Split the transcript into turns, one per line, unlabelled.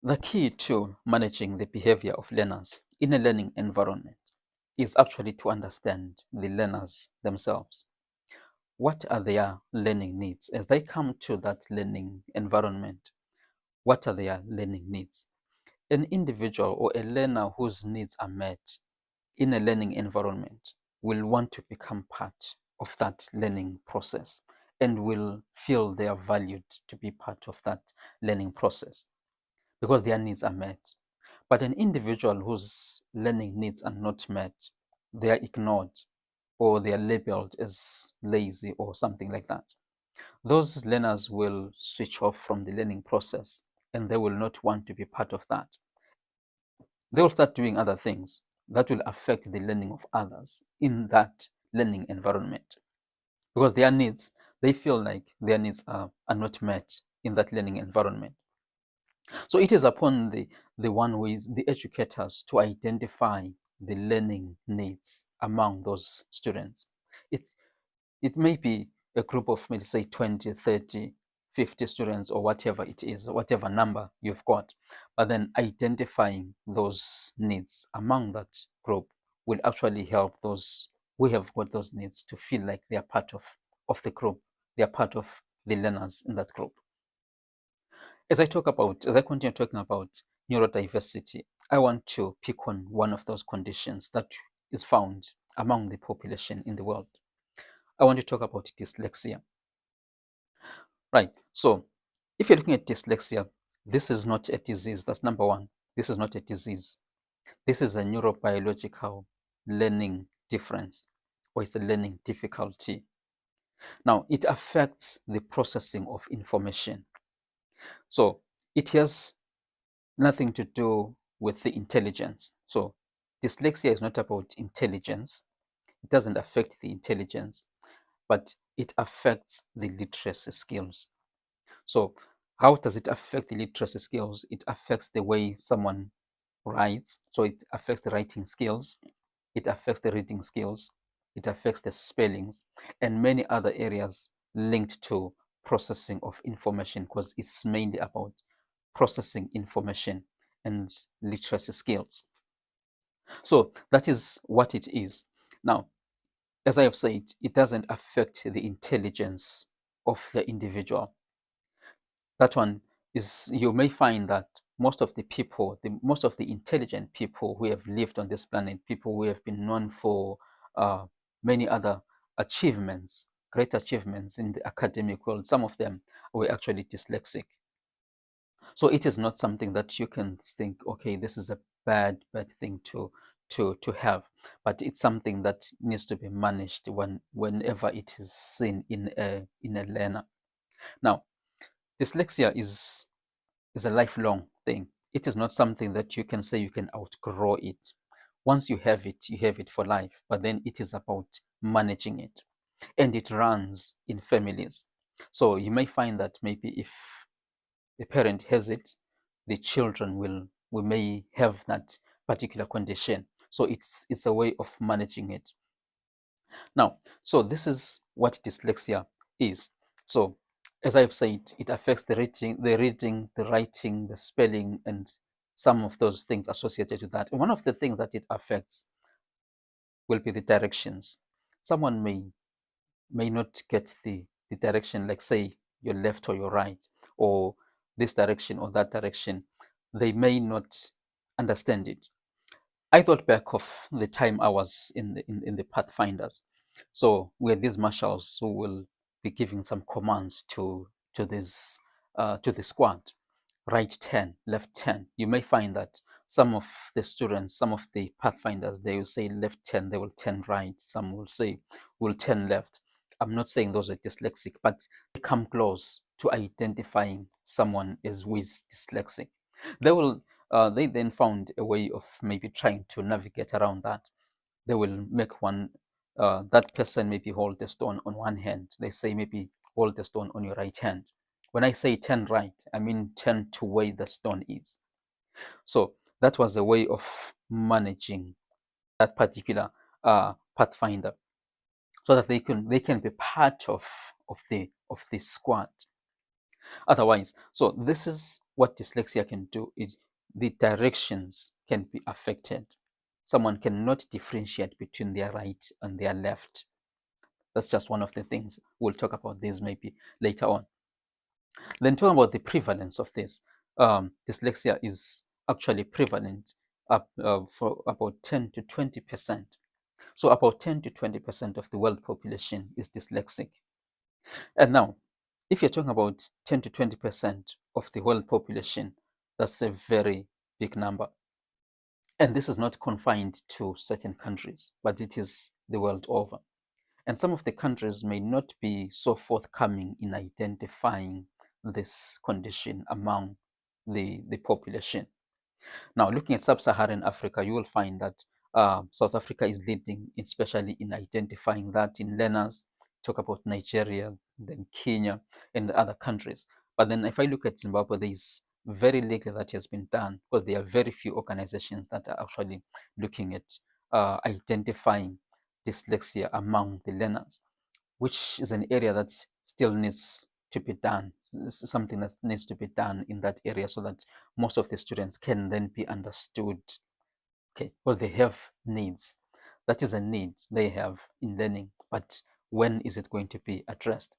The key to managing the behavior of learners in a learning environment is actually to understand the learners themselves. What are their learning needs as they come to that learning environment? What are their learning needs? An individual or a learner whose needs are met in a learning environment will want to become part of that learning process and will feel they are valued to be part of that learning process because their needs are met. But an individual whose learning needs are not met, they are ignored or they are labeled as lazy or something like that. Those learners will switch off from the learning process and they will not want to be part of that. They will start doing other things that will affect the learning of others in that learning environment because their needs, they feel like their needs are not met in that learning environment. So it is upon the one who is the educators to identify the learning needs among those students. It, it may be a group of, maybe say 20, 30, 50 students or whatever it is, whatever number you've got, but then identifying those needs among that group will actually help those who have got those needs to feel like they are part of the group, they are part of the learners in that group. As I continue talking about neurodiversity, I want to pick on one of those conditions that is found among the population in the world. I want to talk about dyslexia. Right. So, if you're looking at dyslexia, this is not a disease. That's number one. This is not a disease. This is a neurobiological learning difference, or it's a learning difficulty. Now, it affects the processing of information. So, it has nothing to do with the intelligence. So dyslexia is not about intelligence. It doesn't affect the intelligence, but it affects the literacy skills. So how does it affect the literacy skills? It affects the way someone writes. So it affects the writing skills. It affects the reading skills. It affects the spellings and many other areas linked to processing of information because it's mainly about processing information and literacy skills. So that is what it is. Now, as I have said, it doesn't affect the intelligence of the individual. That one is, you may find that most of the people, most of the intelligent people who have lived on this planet, people who have been known for uh, many other achievements, great achievements in the academic world, some of them were actually dyslexic. So it is not something that you can think, okay, this is a bad thing to have, but it's something that needs to be managed whenever it is seen in a learner. Now, dyslexia is a lifelong thing. It is not something that you can say you can outgrow it. Once you have it, you have it for life. But then it is about managing it, and it runs in families. So you may find that maybe if the parent has it, the children will may have that particular condition. So it's a way of managing it. Now, so this is what dyslexia is. So as I've said, it affects the writing, the spelling, and some of those things associated with that. And one of the things that it affects will be the directions. Someone may not get the direction, like say your left or your right, or this direction or that direction. They may not understand it. I thought back of the time I was in the Pathfinders. So we had these marshals who will be giving some commands to the squad. Right 10, left 10. You may find that some of the students, some of the Pathfinders, they will say left 10, they will 10 right. Some will say will 10 left. I'm not saying those are dyslexic, but they come close to identifying someone as who is dyslexic. They will they then found a way of maybe trying to navigate around that. They will make one that person maybe hold the stone on one hand. They say maybe hold the stone on your right hand. When I say 10 right, I mean 10 to where the stone is. So that was a way of managing that particular pathfinder, so that they can be part of the squad. Otherwise, so this is what dyslexia can do is the directions can be affected. Someone cannot differentiate between their right and their left. That's just one of the things. We'll talk about this maybe later on. Then talking about the prevalence of this, dyslexia is actually prevalent up for about 10 to 20%. So about 10 to 20% of the world population is dyslexic. And now, if you're talking about 10 to 20% of the world population, that's a very big number. And this is not confined to certain countries, but it is the world over. And some of the countries may not be so forthcoming in identifying this condition among the population. Now, looking at sub-Saharan Africa, you will find that South Africa is leading, especially in identifying that in learners. Talk about Nigeria, then Kenya, and other countries. But then if I look at Zimbabwe, there is very little that has been done because there are very few organizations that are actually looking at identifying dyslexia among the learners, which is an area that still needs to be done, something that needs to be done in that area so that most of the students can then be understood, okay, because they have needs. That is a need they have in learning, but when is it going to be addressed?